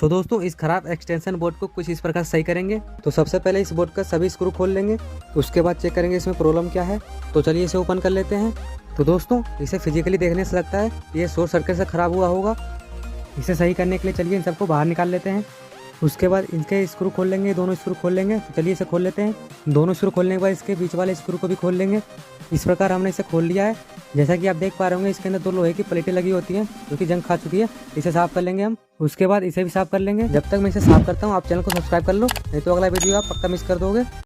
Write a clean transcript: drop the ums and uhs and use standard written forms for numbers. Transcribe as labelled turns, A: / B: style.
A: सो दोस्तों इस खराब एक्सटेंशन बोर्ड को कुछ इस प्रकार सही करेंगे। तो सबसे पहले इस बोर्ड का सभी स्क्रू खोल लेंगे, उसके बाद चेक करेंगे इसमें प्रॉब्लम क्या है। तो चलिए इसे ओपन कर लेते हैं। तो दोस्तों इसे फिजिकली देखने से लगता है ये शॉर्ट सर्किट से ख़राब हुआ होगा। इसे सही करने के लिए चलिए इन सबको बाहर निकाल लेते हैं। उसके बाद इनके स्क्रू खोल लेंगे, दोनों स्क्रू खोल लेंगे। तो चलिए इसे खोल लेते हैं। दोनों स्क्रू खोलने के बाद इसके बीच वाले स्क्रू को भी खोल लेंगे। इस प्रकार हमने इसे खोल लिया है। जैसा कि आप देख पा रहे होंगे इसके अंदर 2 लोहे की प्लेटें लगी होती हैं जो कि जंग खा चुकी है। इसे साफ कर लेंगे हम। उसके बाद इसे भी साफ कर लेंगे। जब तक मैं इसे साफ करता हूँ आप चैनल को सब्सक्राइब कर लो, नहीं तो अगला वीडियो आप पक्का मिस कर दोगे।